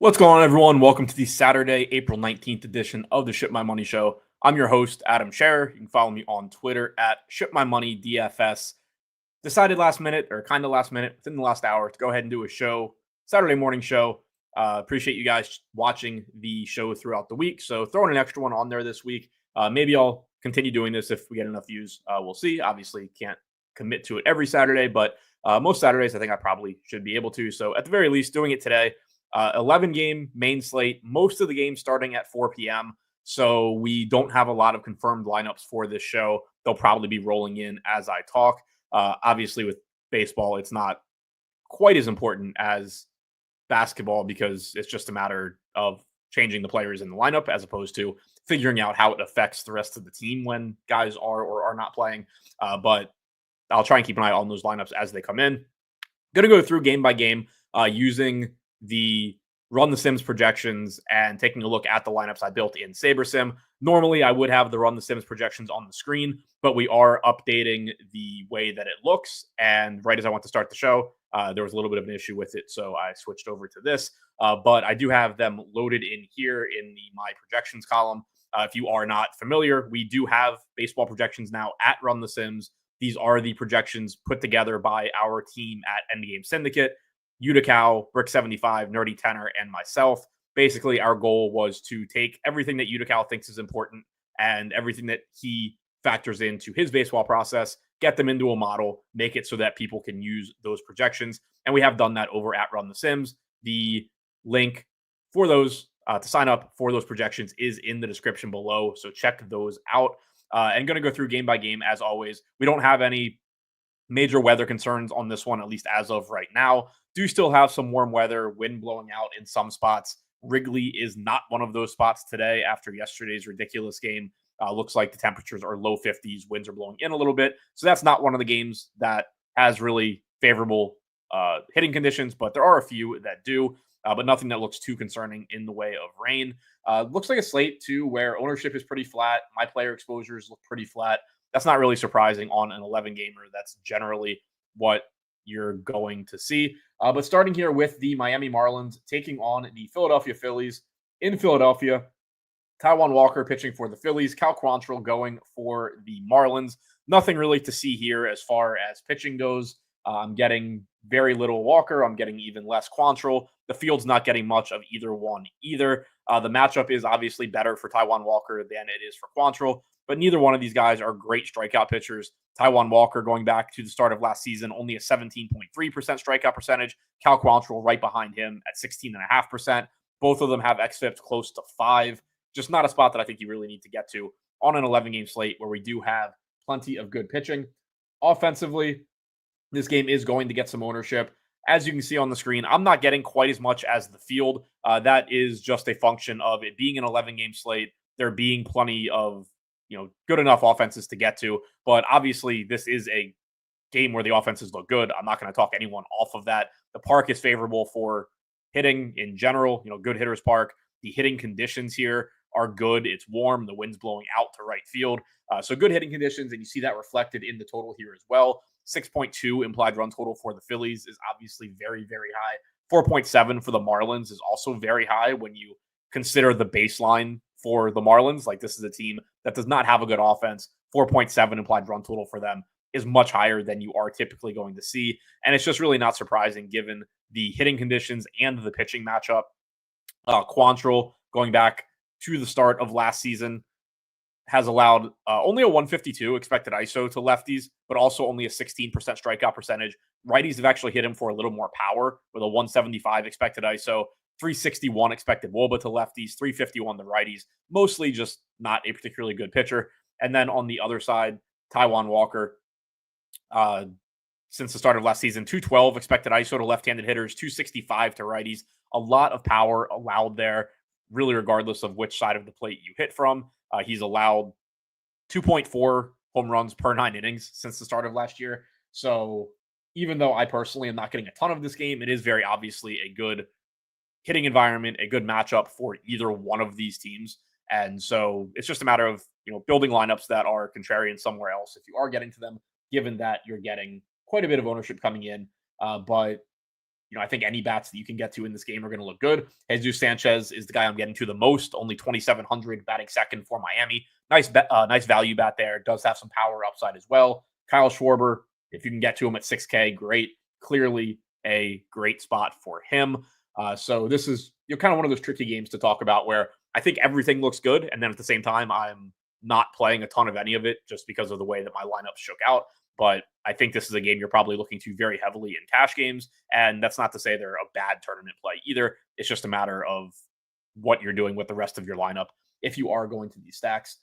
What's going on, everyone? Welcome to the Saturday, April 19th edition of the Ship My Money Show. I'm your host, Adam Scherer. You can follow me on Twitter at ShipMyMoney DFS. Decided last minute, or kind of last minute, within the last hour, to go ahead and do a show, Saturday morning show. Appreciate you guys watching the show throughout the week. So throwing an extra one on there this week. Maybe I'll continue doing this if we get enough views. We'll see. Obviously, can't commit to it every Saturday, but most Saturdays, I think I probably should be able to. So at the very least, doing it today. 11 game main slate, most of the games starting at 4 p.m. So we don't have a lot of confirmed lineups for this show. They'll probably be rolling in as I talk. Obviously, with baseball, it's not quite as important as basketball because it's just a matter of changing the players in the lineup as opposed to figuring out how it affects the rest of the team when guys are or are not playing. But I'll try and keep an eye on those lineups as they come in. Going to go through game by game using the Run the Sims projections and taking a look at the lineups I built in SaberSim. Normally, I would have the Run the Sims projections on the screen, but we are updating the way that it looks. And right as I want to start the show, there was a little bit of an issue with it, so I switched over to this. But I do have them loaded in here in the My Projections column. If you are not familiar, we do have baseball projections now at Run the Sims. These are the projections put together by our team at Endgame Syndicate. Utica, Brick75, Nerdy Tenor, and myself. Basically, our goal was to take everything that Utica thinks is important and everything that he factors into his baseball process, get them into a model, make it so that people can use those projections. And we have done that over at Run the Sims. The link for those to sign up for those projections is in the description below. So check those out. And going to go through game by game as always. We don't have any major weather concerns on this one, at least as of right now. Do still have some warm weather, wind blowing out in some spots. Wrigley is not one of those spots today after yesterday's ridiculous game. Looks like the temperatures are low 50s. Winds are blowing in a little bit. So that's not one of the games that has really favorable hitting conditions, but there are a few that do, but nothing that looks too concerning in the way of rain. Looks like a slate, too, where ownership is pretty flat. My player exposures look pretty flat. That's not really surprising on an 11-gamer. That's generally what you're going to see. But starting here with the Miami Marlins taking on the Philadelphia Phillies in Philadelphia. Taijuan Walker pitching for the Phillies. Cal Quantrill going for the Marlins. Nothing really to see here as far as pitching goes. I'm getting very little Walker. I'm getting even less Quantrill. The field's not getting much of either one either. The matchup is obviously better for Taijuan Walker than it is for Quantrill, but neither one of these guys are great strikeout pitchers. Taijuan Walker, going back to the start of last season, only a 17.3% strikeout percentage. Cal Quantrill right behind him at 16.5%. Both of them have xFIPs close to 5. Just not a spot that I think you really need to get to on an 11-game slate where we do have plenty of good pitching. Offensively, this game is going to get some ownership. As you can see on the screen, I'm not getting quite as much as the field. That is just a function of it being an 11-game slate, there being plenty of good enough offenses to get to. But obviously, this is a game where the offenses look good. I'm not going to talk anyone off of that. The park is favorable for hitting in general, good hitters park. The hitting conditions here are good. It's warm. The wind's blowing out to right field. So good hitting conditions, and you see that reflected in the total here as well. 6.2 implied run total for the Phillies is obviously very, very high. 4.7 for the Marlins is also very high when you consider the baseline for the Marlins. Like, this is a team that does not have a good offense. 4.7 implied run total for them is much higher than you are typically going to see. And it's just really not surprising given the hitting conditions and the pitching matchup. Quantrill, going back to the start of last season, has allowed only a 152 expected ISO to lefties, but also only a 16% strikeout percentage. Righties have actually hit him for a little more power with a 175 expected ISO, 361 expected WOBA to lefties, 351 to righties, mostly just not a particularly good pitcher. And then on the other side, Taijuan Walker, since the start of last season, 212 expected ISO to left-handed hitters, 265 to righties, a lot of power allowed there, really regardless of which side of the plate you hit from. He's allowed 2.4 home runs per 9 innings since the start of last year. So even though I personally am not getting a ton of this game, it is very obviously a good hitting environment, a good matchup for either one of these teams. And so it's just a matter of, building lineups that are contrarian somewhere else if you are getting to them, given that you're getting quite a bit of ownership coming in. But I think any bats that you can get to in this game are going to look good. Jesus Sanchez is the guy I'm getting to the most, only 2,700, batting second for Miami. Nice value bat there. Does have some power upside as well. Kyle Schwarber, if you can get to him at 6K, great. Clearly a great spot for him. So this is kind of one of those tricky games to talk about where I think everything looks good, and then at the same time, I'm not playing a ton of any of it just because of the way that my lineup shook out. But I think this is a game you're probably looking to very heavily in cash games. And that's not to say they're a bad tournament play either. It's just a matter of what you're doing with the rest of your lineup if you are going to these stacks.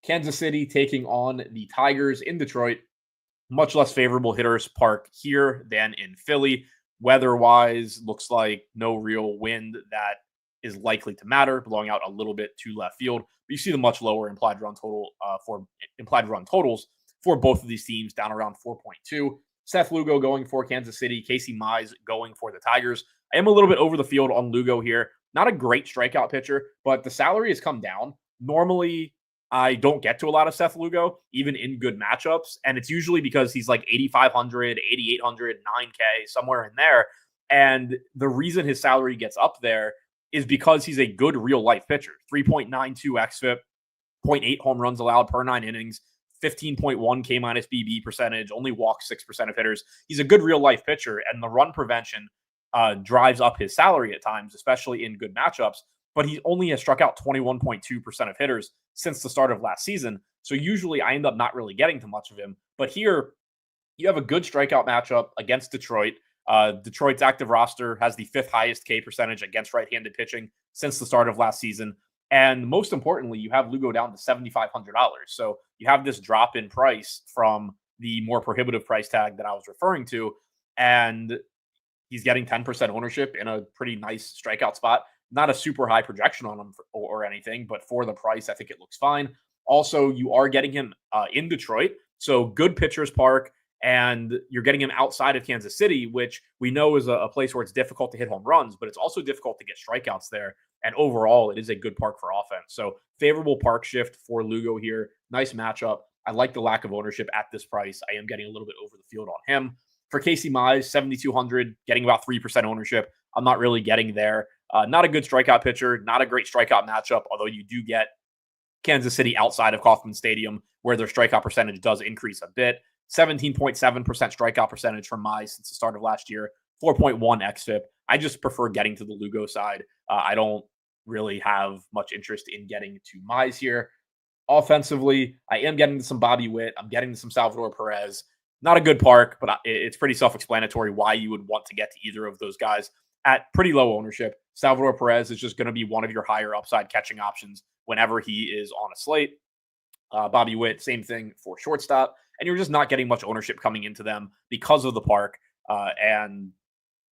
Kansas City taking on the Tigers in Detroit. Much less favorable hitters park here than in Philly. Weather-wise, looks like no real wind that is likely to matter, blowing out a little bit to left field. But you see the much lower implied run totals for both of these teams, down around 4.2. Seth Lugo going for Kansas City, Casey Mize going for the Tigers. I am a little bit over the field on Lugo here. Not a great strikeout pitcher, but the salary has come down. Normally, I don't get to a lot of Seth Lugo, even in good matchups. And it's usually because he's like 8,500, 8,800, 9K, somewhere in there. And the reason his salary gets up there is because he's a good real life pitcher. 3.92 xFIP, 0.8 home runs allowed per 9 innings, 15.1 K minus BB percentage, only walks 6% of hitters. He's a good real life pitcher, and the run prevention drives up his salary at times, especially in good matchups. But he only has struck out 21.2% of hitters since the start of last season. So usually I end up not really getting to much of him. But here, you have a good strikeout matchup against Detroit. Detroit's active roster has the 5th highest K percentage against right-handed pitching since the start of last season. And most importantly, you have Lugo down to $7,500. So you have this drop in price from the more prohibitive price tag that I was referring to. And he's getting 10% ownership in a pretty nice strikeout spot. Not a super high projection on him or anything, but for the price, I think it looks fine. Also, you are getting him in Detroit. So good pitchers park, and you're getting him outside of Kansas City, which we know is a place where it's difficult to hit home runs, but it's also difficult to get strikeouts there. And overall, it is a good park for offense. So favorable park shift for Lugo here. Nice matchup. I like the lack of ownership at this price. I am getting a little bit over the field on him. For Casey Mize, 7,200, getting about 3% ownership. I'm not really getting there. Not a good strikeout pitcher, not a great strikeout matchup, although you do get Kansas City outside of Kauffman Stadium, where their strikeout percentage does increase a bit. 17.7% strikeout percentage from Mize since the start of last year, 4.1 xFIP. I just prefer getting to the Lugo side. I don't really have much interest in getting to Mize here. Offensively, I am getting to some Bobby Witt. I'm getting to some Salvador Perez. Not a good park, but it's pretty self-explanatory why you would want to get to either of those guys at pretty low ownership. Salvador Perez is just going to be one of your higher upside catching options whenever he is on a slate. Bobby Witt, same thing for shortstop. And you're just not getting much ownership coming into them because of the park and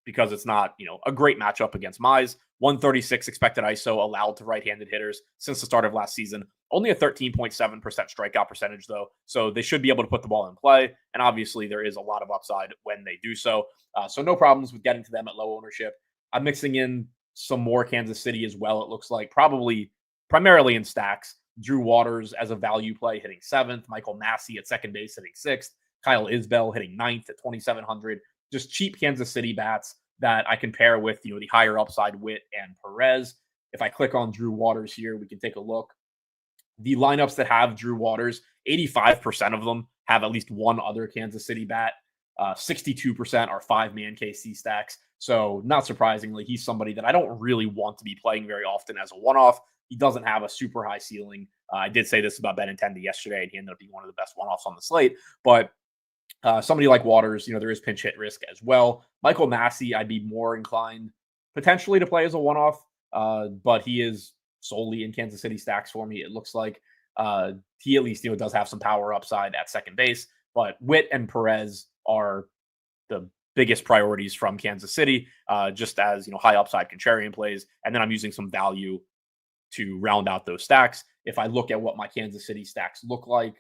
because it's not, a great matchup against Mize. 136 expected ISO allowed to right-handed hitters since the start of last season. Only a 13.7% strikeout percentage, though. So they should be able to put the ball in play. And obviously, there is a lot of upside when they do so. So no problems with getting to them at low ownership. I'm mixing in some more Kansas City as well, it looks like. Probably primarily in stacks. Drew Waters as a value play hitting 7th. Michael Massey at second base hitting 6th. Kyle Isbell hitting 9th at 2,700. Just cheap Kansas City bats that I can pair with, the higher upside Witt and Perez. If I click on Drew Waters here, we can take a look. The lineups that have Drew Waters, 85% of them have at least one other Kansas City bat. 62% are 5-man KC stacks. So not surprisingly, he's somebody that I don't really want to be playing very often as a one-off. He doesn't have a super high ceiling. I did say this about Benintendi yesterday, and he ended up being one of the best one-offs on the slate. But somebody like Waters, there is pinch hit risk as well. Michael Massey, I'd be more inclined potentially to play as a one-off, but he is solely in Kansas City stacks for me. It looks like he at least does have some power upside at second base. But Witt and Perez are the biggest priorities from Kansas City, just as high upside contrarian plays, and then I'm using some value to round out those stacks. If I look at what my Kansas City stacks look like,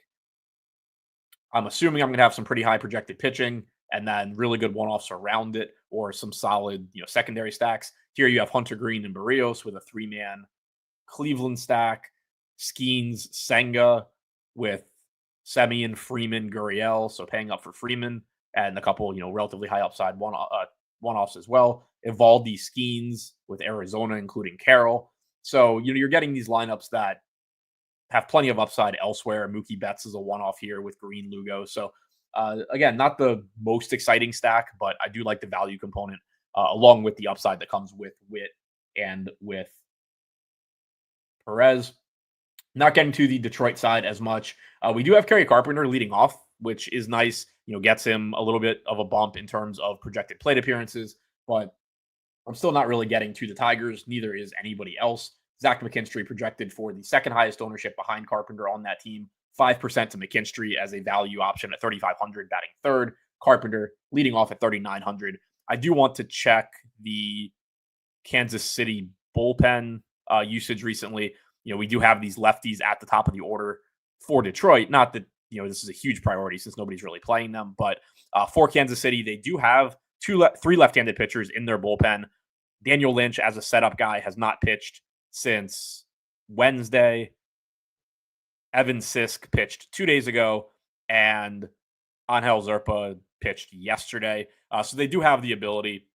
I'm assuming I'm going to have some pretty high projected pitching and then really good one-offs around it, or some solid, secondary stacks. Here you have Hunter Green and Barrios with a 3-man Cleveland stack, Skeens, Senga with Semien, Freeman, Gurriel, so paying up for Freeman, and a couple, relatively high upside one-offs as well. Evaldi Skeens with Arizona, including Carroll. So, you're getting these lineups that have plenty of upside elsewhere. Mookie Betts is a one-off here with Green Lugo. So, again, not the most exciting stack, but I do like the value component along with the upside that comes with Witt and with Perez. Not getting to the Detroit side as much. We do have Kerry Carpenter leading off, which is nice. Gets him a little bit of a bump in terms of projected plate appearances, but I'm still not really getting to the Tigers. Neither is anybody else. Zach McKinstry projected for the second highest ownership behind Carpenter on that team. 5% to McKinstry as a value option at 3,500, batting third. Carpenter leading off at 3,900. I do want to check the Kansas City bullpen usage recently. We do have these lefties at the top of the order for Detroit. Not that, this is a huge priority since nobody's really playing them, but for Kansas City, they do have three left-handed pitchers in their bullpen. Daniel Lynch, as a setup guy, has not pitched since Wednesday. Evan Sisk pitched 2 days ago, and Angel Zerpa pitched yesterday. So they do have the ability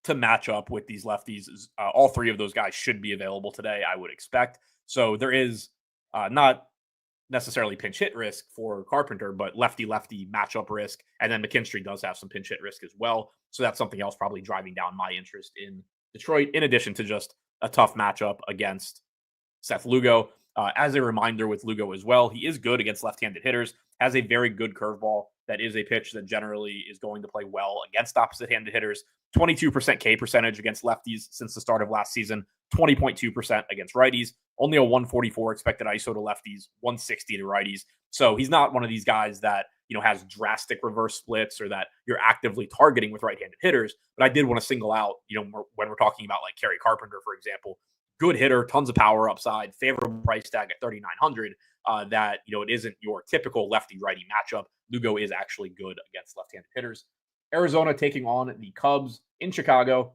to match up with these lefties. All three of those guys should be available today, I would expect. So there is not necessarily pinch hit risk for Carpenter, but lefty-lefty matchup risk. And then McKinstry does have some pinch hit risk as well. So that's something else probably driving down my interest in Detroit, in addition to just a tough matchup against Seth Lugo. As a reminder with Lugo as well, he is good against left-handed hitters, has a very good curveball. That is a pitch that generally is going to play well against opposite-handed hitters. 22% K percentage against lefties since the start of last season, 20.2% against righties, only a 144 expected ISO to lefties, 160 to righties. So he's not one of these guys that, has drastic reverse splits or that you're actively targeting with right-handed hitters. But I did want to single out, when we're talking about like Kerry Carpenter, for example, good hitter, tons of power upside, favorable price tag at 3,900. That it isn't your typical lefty-righty matchup. Lugo is actually good against left-handed hitters. Arizona taking on the Cubs in Chicago.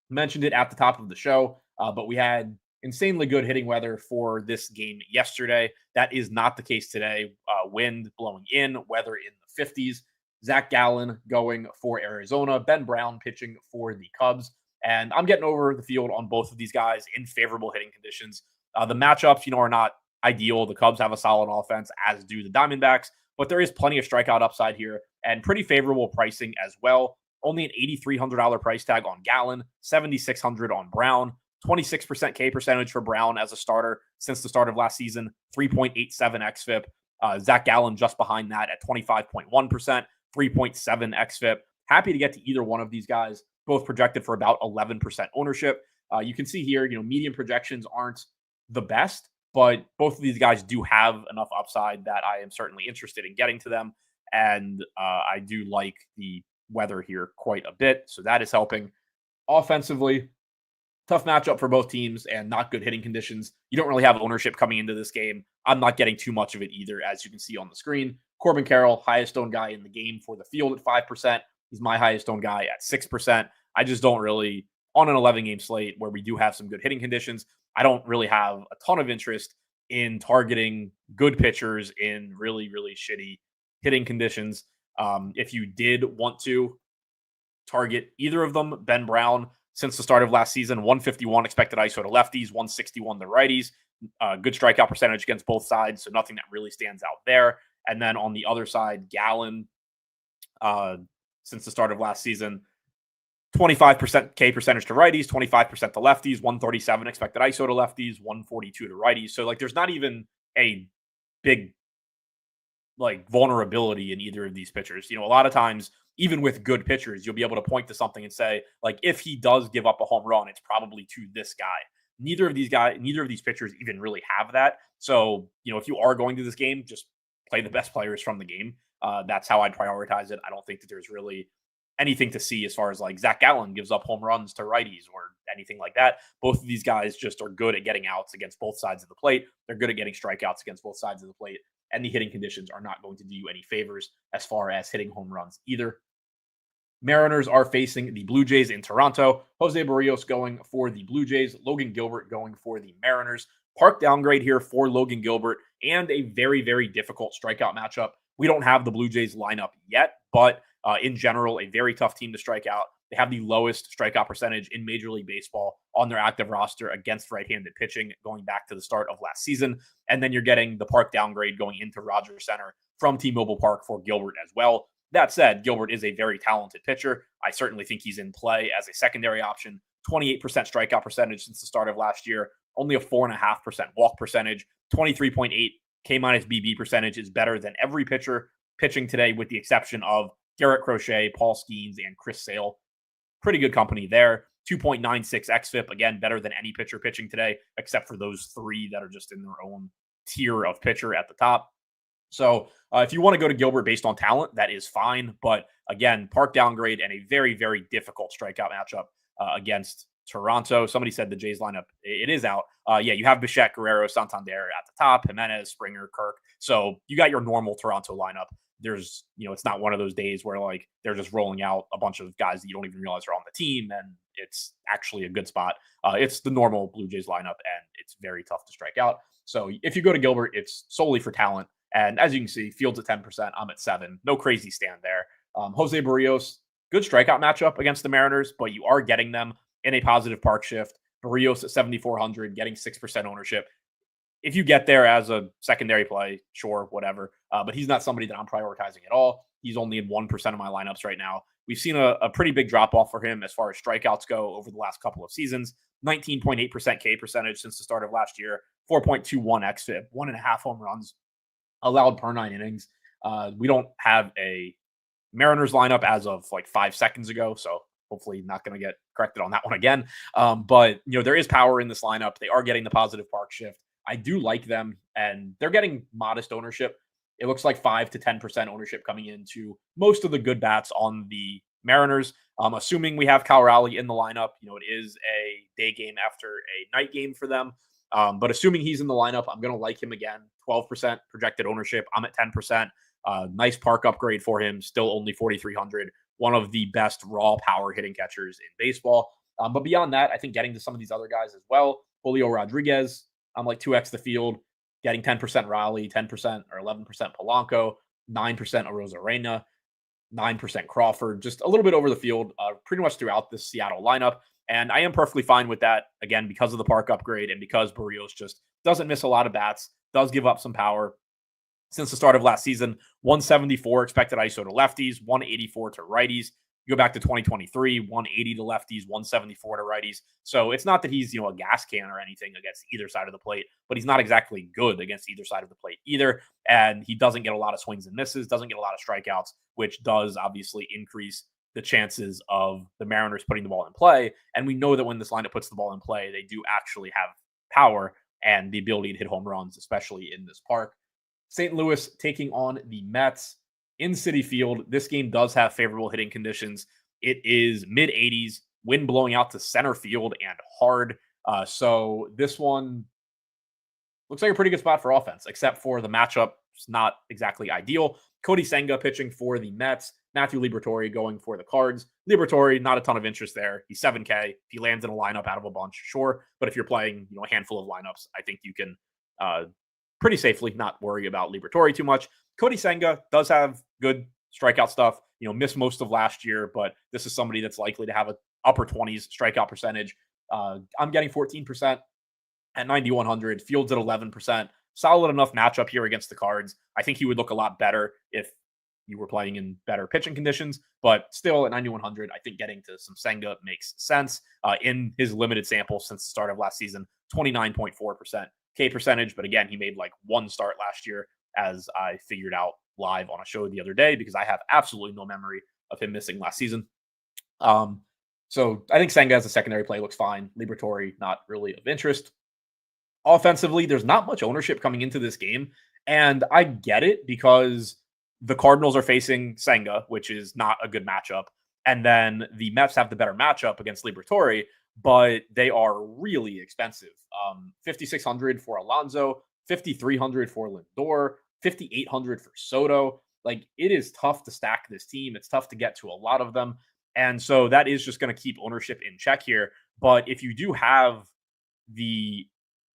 Mentioned it at the top of the show, but we had insanely good hitting weather for this game yesterday. That is not the case today. Wind blowing in, weather in the 50s. Zach Gallen going for Arizona. Ben Brown pitching for the Cubs. And I'm getting over the field on both of these guys in favorable hitting conditions. The matchups, are not ideal. The Cubs have a solid offense, as do the Diamondbacks, but there is plenty of strikeout upside here and pretty favorable pricing as well. Only an $8,300 price tag on Gallen, $7,600 on Brown, 26% K percentage for Brown as a starter since the start of last season, 3.87 xFIP. Zach Gallen just behind that at 25.1%, 3.7 xFIP. Happy to get to either one of these guys, both projected for about 11% ownership. You can see here, median projections aren't the best, but both of these guys do have enough upside that I am certainly interested in getting to them. And I do like the weather here quite a bit. So that is helping. Offensively, tough matchup for both teams and not good hitting conditions. You don't really have ownership coming into this game. I'm not getting too much of it either, as you can see on the screen. Corbin Carroll, highest owned guy in the game for the field at 5%. He's my highest owned guy at 6%. I just don't really, on an 11-game slate where we do have some good hitting conditions, I don't really have a ton of interest in targeting good pitchers in really, really shitty hitting conditions. If you did want to target either of them, Ben Brown, since the start of last season, 151 expected ISO to lefties, 161 to righties. Good strikeout percentage against both sides, so nothing that really stands out there. And then on the other side, Gallen, since the start of last season, 25% K percentage to righties, 25% to lefties, 137 expected ISO to lefties, 142 to righties. So there's not even a big vulnerability in either of these pitchers. A lot of times, even with good pitchers, you'll be able to point to something and say, if he does give up a home run, it's probably to this guy. Neither of these pitchers even really have that. So, if you are going to this game, just play the best players from the game. That's how I'd prioritize it. I don't think that there's really anything to see as far as Zach Gallen gives up home runs to righties or anything like that. Both of these guys just are good at getting outs against both sides of the plate. They're good at getting strikeouts against both sides of the plate. And the hitting conditions are not going to do you any favors as far as hitting home runs either. Mariners are facing the Blue Jays in Toronto. Jose Barrios going for the Blue Jays. Logan Gilbert going for the Mariners. Park downgrade here for Logan Gilbert and a very, very difficult strikeout matchup. We don't have the Blue Jays lineup yet, but in general, a very tough team to strike out. They have the lowest strikeout percentage in Major League Baseball on their active roster against right-handed pitching going back to the start of last season. And then you're getting the park downgrade going into Rogers Center from T-Mobile Park for Gilbert as well. That said, Gilbert is a very talented pitcher. I certainly think he's in play as a secondary option. 28% strikeout percentage since the start of last year, only a 4.5% walk percentage, 23.8 K-minus BB percentage is better than every pitcher pitching today, with the exception of Garrett Crochet, Paul Skeens, and Chris Sale. Pretty good company there. 2.96 xFIP, again, better than any pitcher pitching today, except for those three that are just in their own tier of pitcher at the top. So if you want to go to Gilbert based on talent, that is fine. But again, park downgrade and a very, very difficult strikeout matchup against Toronto. Somebody said the Jays lineup, it is out. Yeah, you have Bichette, Guerrero, Santander at the top, Jimenez, Springer, Kirk. So you got your normal Toronto lineup. There's, it's not one of those days where like they're just rolling out a bunch of guys that you don't even realize are on the team, and it's actually a good spot. It's the normal Blue Jays lineup, and it's very tough to strike out. So if you go to Gilbert, it's solely for talent. And as you can see, Fields at 10%, I'm at 7. No crazy stand there. Jose Barrios, good strikeout matchup against the Mariners, but you are getting them in a positive park shift. Barrios at 7,400, getting 6% ownership. If you get there as a secondary play, sure, whatever. But he's not somebody that I'm prioritizing at all. He's only in 1% of my lineups right now. We've seen a pretty big drop-off for him as far as strikeouts go over the last couple of seasons. 19.8% K percentage since the start of last year. 4.21 xFIP, 1.5 home runs allowed per 9 innings. We don't have a Mariners lineup as of like 5 seconds ago, so hopefully not going to get corrected on that one again. But, there is power in this lineup. They are getting the positive park shift. I do like them, and they're getting modest ownership. It looks like 5 to 10% ownership coming into most of the good bats on the Mariners. Assuming we have Cal Raleigh in the lineup, it is a day game after a night game for them. But assuming he's in the lineup, I'm going to like him again. 12% projected ownership. I'm at 10%. Nice park upgrade for him. Still only 4,300. One of the best raw power hitting catchers in baseball. But beyond that, I think getting to some of these other guys as well. Julio Rodriguez, I'm like 2x the field. Getting 10% Raleigh, 10% or 11% Polanco, 9% Arozarena, 9% Crawford. Just a little bit over the field pretty much throughout this Seattle lineup. And I am perfectly fine with that, again, because of the park upgrade and because Barrios just doesn't miss a lot of bats, does give up some power. Since the start of last season, 174 expected ISO to lefties, 184 to righties. You go back to 2023, 180 to lefties, 174 to righties. So it's not that he's, a gas can or anything against either side of the plate, but he's not exactly good against either side of the plate either. And he doesn't get a lot of swings and misses, doesn't get a lot of strikeouts, which does obviously increase the chances of the Mariners putting the ball in play. And we know that when this lineup puts the ball in play, they do actually have power and the ability to hit home runs, especially in this park. St. Louis taking on the Mets in Citi Field. This game does have favorable hitting conditions. It is mid-80s, wind blowing out to center field and hard. So this one looks like a pretty good spot for offense, except for the matchup. It's not exactly ideal. Cody Senga pitching for the Mets. Matthew Liberatore going for the Cards. Liberatore, not a ton of interest there. He's 7K. If he lands in a lineup out of a bunch, sure. But if you're playing, a handful of lineups, I think you can pretty safely not worry about Liberatore too much. Cody Senga does have good strikeout stuff. Missed most of last year, but this is somebody that's likely to have an upper 20s strikeout percentage. I'm getting 14% at 9,100. Fields at 11%. Solid enough matchup here against the Cards. I think he would look a lot better if you were playing in better pitching conditions, but still at 9,100, I think getting to some Senga makes sense. In his limited sample since the start of last season, 29.4% K percentage. But again, he made like one start last year, as I figured out live on a show the other day, because I have absolutely no memory of him missing last season. So I think Senga as a secondary play looks fine. Liberatore, not really of interest. Offensively, there's not much ownership coming into this game, and I get it because the Cardinals are facing Senga, which is not a good matchup, and then the Mets have the better matchup against Liberatore, but they are really expensive. 5,600 for Alonso, 5,300 for Lindor, 5,800 for Soto. Like, it is tough to stack this team. It's tough to get to a lot of them, and so that is just going to keep ownership in check here. But if you do have the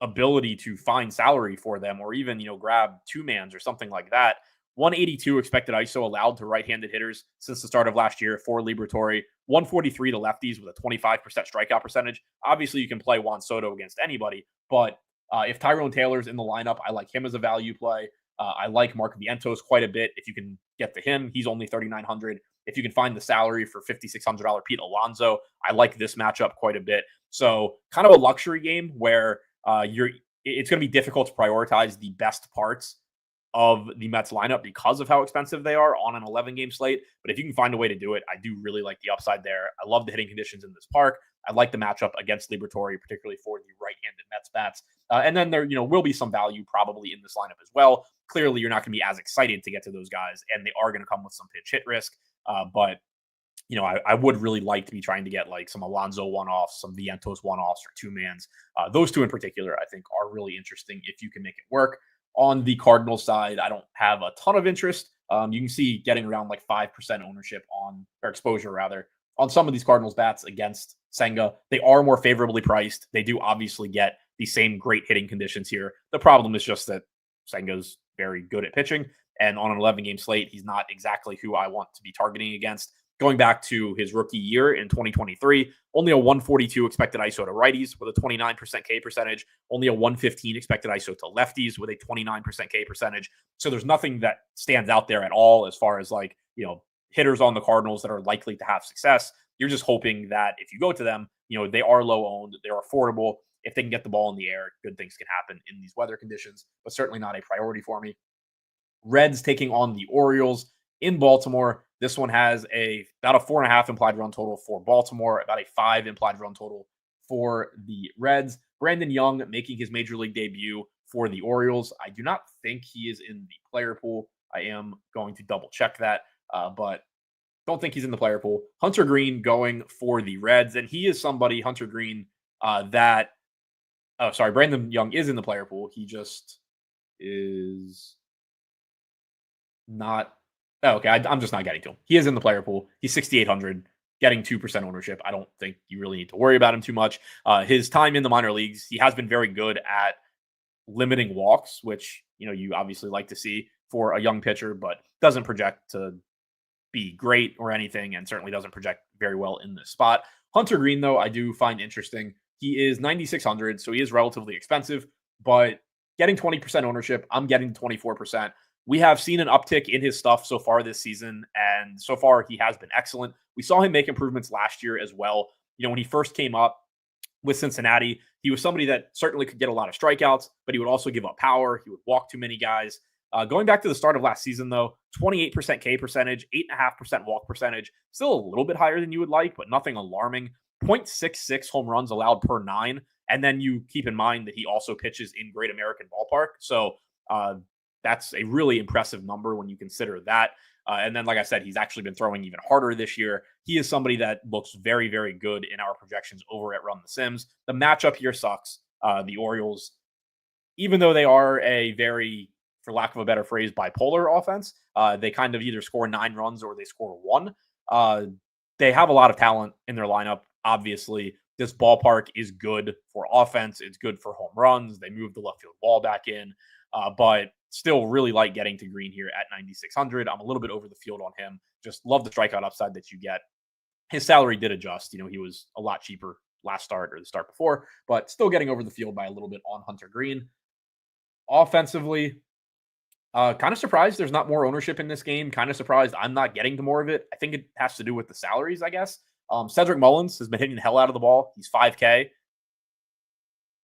ability to find salary for them, or even, grab two-mans or something like that, 182 expected ISO allowed to right-handed hitters since the start of last year for Liberatore, 143 to lefties with a 25% strikeout percentage. Obviously, you can play Juan Soto against anybody, but if Tyrone Taylor's in the lineup, I like him as a value play. I like Mark Vientos quite a bit. If you can get to him, he's only 3,900. If you can find the salary for $5,600 Pete Alonso, I like this matchup quite a bit. So kind of a luxury game where it's going to be difficult to prioritize the best parts of the Mets lineup because of how expensive they are on an 11-game slate. But if you can find a way to do it, I do really like the upside there. I love the hitting conditions in this park. I like the matchup against Liberatore, particularly for the right-handed Mets bats. And then there, will be some value probably in this lineup as well. Clearly, you're not going to be as excited to get to those guys, and they are going to come with some pitch hit risk. But I would really like to be trying to get like some Alonso one-offs, some Vientos one-offs, or two-mans. Those two in particular, I think, are really interesting if you can make it work. On the Cardinals side, I don't have a ton of interest. You can see getting around like 5% ownership or exposure rather, on some of these Cardinals bats against Senga. They are more favorably priced. They do obviously get the same great hitting conditions here. The problem is just that Senga's very good at pitching, and on an 11-game slate, he's not exactly who I want to be targeting against. Going back to his rookie year in 2023, only a 142 expected ISO to righties with a 29% K percentage, only a 115 expected ISO to lefties with a 29% K percentage. So there's nothing that stands out there at all as far as like, hitters on the Cardinals that are likely to have success. You're just hoping that if you go to them, they are low owned, they're affordable. If they can get the ball in the air, good things can happen in these weather conditions, but certainly not a priority for me. Reds taking on the Orioles in Baltimore. This one has about a 4.5 implied run total for Baltimore, about a 5 implied run total for the Reds. Brandon Young making his major league debut for the Orioles. I do not think he is in the player pool. I am going to double check that, but don't think he's in the player pool. Hunter Green going for the Reds, and he is somebody, Hunter Green, Brandon Young is in the player pool. He just is not. Oh, okay, I'm just not getting to him. He is in the player pool. He's 6,800, getting 2% ownership. I don't think you really need to worry about him too much. His time in the minor leagues, he has been very good at limiting walks, which you obviously like to see for a young pitcher, but doesn't project to be great or anything, and certainly doesn't project very well in this spot. Hunter Green, though, I do find interesting. He is 9,600, so he is relatively expensive, but getting 20% ownership, I'm getting 24%. We have seen an uptick in his stuff so far this season, and so far he has been excellent. We saw him make improvements last year as well. When he first came up with Cincinnati, he was somebody that certainly could get a lot of strikeouts, but he would also give up power. He would walk too many guys. Going back to the start of last season, though, 28% K percentage, 8.5% walk percentage, still a little bit higher than you would like, but nothing alarming. 0.66 home runs allowed per 9. And then you keep in mind that he also pitches in Great American Ballpark. So that's a really impressive number when you consider that. And then, like I said, he's actually been throwing even harder this year. He is somebody that looks very, very good in our projections over at Run the Sims. The matchup here sucks. The Orioles, even though they are a very, for lack of a better phrase, bipolar offense, they kind of either score 9 runs or they score 1. They have a lot of talent in their lineup. Obviously, this ballpark is good for offense. It's good for home runs. They moved the left field wall back in, but still really like getting to Green here at 9,600. I'm a little bit over the field on him. Just love the strikeout upside that you get. His salary did adjust. He was a lot cheaper last start or the start before, but still getting over the field by a little bit on Hunter Green. Offensively, kind of surprised there's not more ownership in this game. Kind of surprised I'm not getting to more of it. I think it has to do with the salaries, I guess. Cedric Mullins has been hitting the hell out of the ball. He's 5K,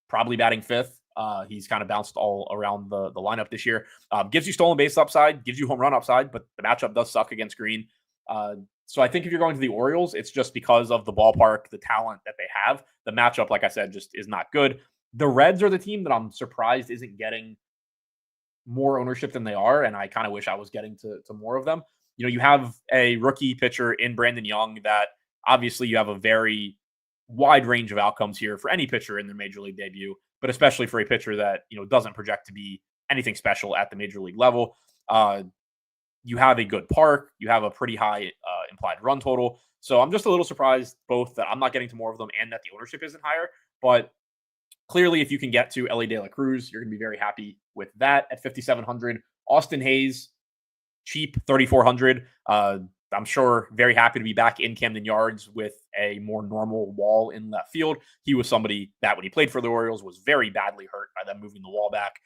probably batting 5th. He's kind of bounced all around the lineup this year. Gives you stolen base upside, gives you home run upside, but the matchup does suck against Green. So I think if you're going to the Orioles, it's just because of the ballpark, the talent that they have. The matchup, like I said, just is not good. The Reds are the team that I'm surprised isn't getting more ownership than they are, and I kind of wish I was getting to more of them. You have a rookie pitcher in Brandon Young that obviously you have a very wide range of outcomes here for any pitcher in their major league debut, but especially for a pitcher that doesn't project to be anything special at the major league level. You have a good park, you have a pretty high implied run total. So I'm just a little surprised both that I'm not getting to more of them and that the ownership isn't higher. But clearly, if you can get to Elly De La Cruz, you're going to be very happy with that at 5,700. Austin Hayes, cheap, 3,400. I'm sure very happy to be back in Camden Yards with a more normal wall in left field. He was somebody that when he played for the Orioles was very badly hurt by them moving the wall back.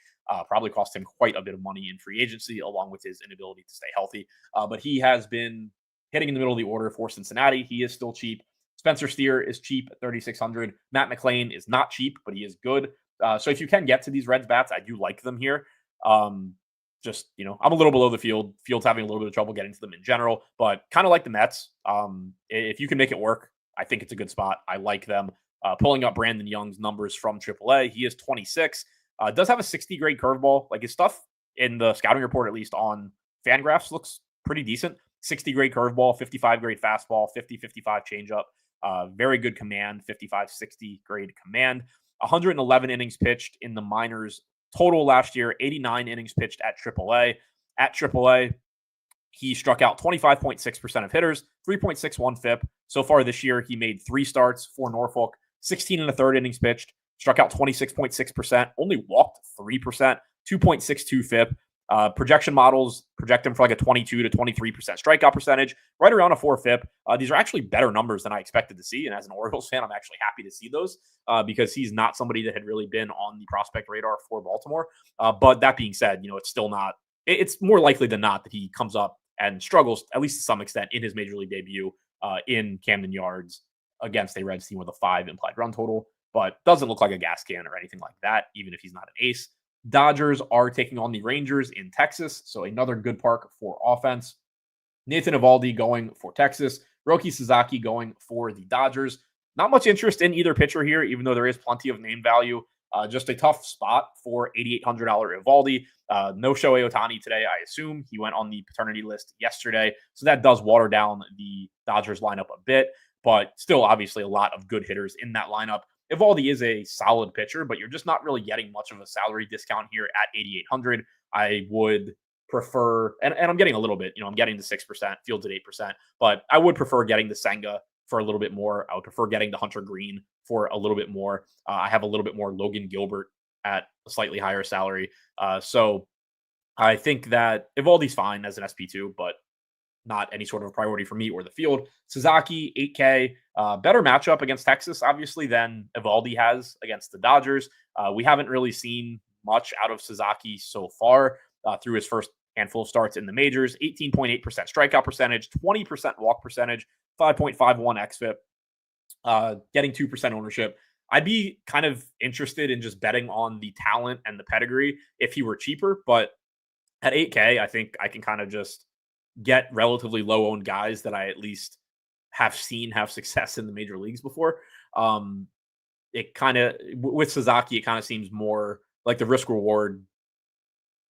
Probably cost him quite a bit of money in free agency, along with his inability to stay healthy. But he has been hitting in the middle of the order for Cincinnati. He is still cheap. Spencer Steer is cheap at 3,600. Matt McClain is not cheap, but he is good. So if you can get to these Reds bats, I do like them here. Just, I'm a little below the field. Field's having a little bit of trouble getting to them in general, but kind of like the Mets. If you can make it work, I think it's a good spot. I like them. Pulling up Brandon Young's numbers from AAA, he is 26. Does have a 60 grade curveball. Like his stuff in the scouting report, at least on Fangraphs, looks pretty decent. 60 grade curveball, 55 grade fastball, 50-55 changeup. Very good command, 55-60 grade command. 111 innings pitched in the minors total last year, 89 innings pitched at AAA. At AAA, he struck out 25.6% of hitters, 3.61 FIP. So far this year, he made 3 starts for Norfolk, 16 and a third innings pitched, struck out 26.6%, only walked 3%, 2.62 FIP. Projection models project him for like a 22 to 23% strikeout percentage, right around a 4 FIP. These are actually better numbers than I expected to see. And as an Orioles fan, I'm actually happy to see those because he's not somebody that had really been on the prospect radar for Baltimore. But that being said, it's still not, it's more likely than not that he comes up and struggles, at least to some extent, in his major league debut in Camden Yards against a Reds team with a 5 implied run total, but doesn't look like a gas can or anything like that, even if he's not an ace. Dodgers are taking on the Rangers in Texas, so another good park for offense. Nathan Eovaldi going for Texas. Roki Sasaki going for the Dodgers. Not much interest in either pitcher here, even though there is plenty of name value. Just a tough spot for $8,800 Eovaldi. No Shohei Ohtani today, I assume. He went on the paternity list yesterday, so that does water down the Dodgers lineup a bit, but still obviously a lot of good hitters in that lineup. Eovaldi is a solid pitcher, but you're just not really getting much of a salary discount here at 8,800. I would prefer, and I'm getting a little bit, I'm getting the 6%, Fields at 8%, but I would prefer getting the Senga for a little bit more. I would prefer getting the Hunter Green for a little bit more. I have a little bit more Logan Gilbert at a slightly higher salary. So I think that Eovaldi's fine as an SP2, but not any sort of a priority for me or the field. Sasaki, 8K, better matchup against Texas, obviously, than Eovaldi has against the Dodgers. We haven't really seen much out of Sasaki so far through his first handful of starts in the majors. 18.8% strikeout percentage, 20% walk percentage, 5.51 xFIP, getting 2% ownership. I'd be kind of interested in just betting on the talent and the pedigree if he were cheaper, but at 8K, I think I can kind of just get relatively low-owned guys that I at least have seen have success in the major leagues before. It kind of, with Sasaki, it kind of seems more like the risk-reward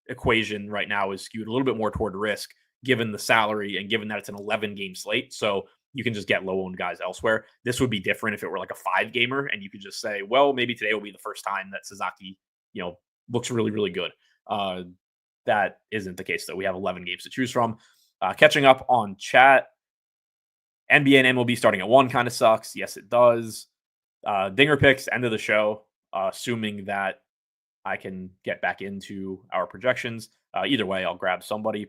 equation right now is skewed a little bit more toward risk, given the salary and given that it's an 11-game slate. So you can just get low-owned guys elsewhere. This would be different if it were like a 5-gamer and you could just say, well, maybe today will be the first time that Sasaki, looks really, really good. That isn't the case, though. We have 11 games to choose from. Catching up on chat, NBA and MLB starting at 1 kind of sucks. Yes, it does. Dinger picks, end of the show, assuming that I can get back into our projections. Either way, I'll grab somebody.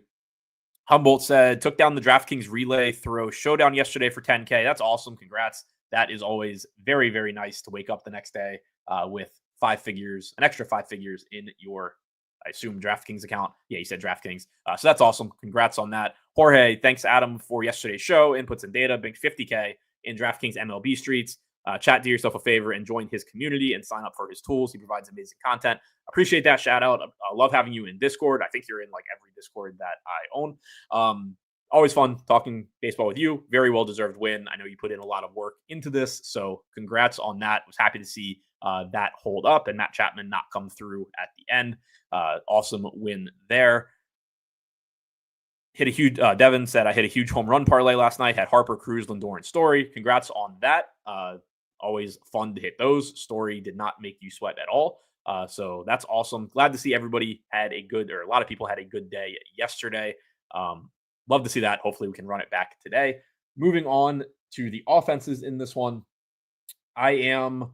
Humboldt said, took down the DraftKings relay throw showdown yesterday for 10K. That's awesome. Congrats. That is always very, very nice to wake up the next day with 5 figures, an extra 5 figures in your, I assume, DraftKings account. Yeah, you said DraftKings. So that's awesome. Congrats on that. Jorge, thanks, Adam, for yesterday's show. Inputs and data. Big 50K in DraftKings MLB streets. Chat, do yourself a favor and join his community and sign up for his tools. He provides amazing content. Appreciate that shout out. I love having you in Discord. I think you're in like every Discord that I own. Always fun talking baseball with you. Very well-deserved win. I know you put in a lot of work into this, so congrats on that. Was happy to see that hold up and Matt Chapman not come through at the end. Awesome win there. Hit a huge, Devin said, I hit a huge home run parlay last night. Had Harper, Cruz, Lindor, and Story. Congrats on that. Always fun to hit those. Story did not make you sweat at all. So that's awesome. Glad to see everybody had a good, or a lot of people had a good day yesterday. Love to see that. Hopefully we can run it back today. Moving on to the offenses in this one. I am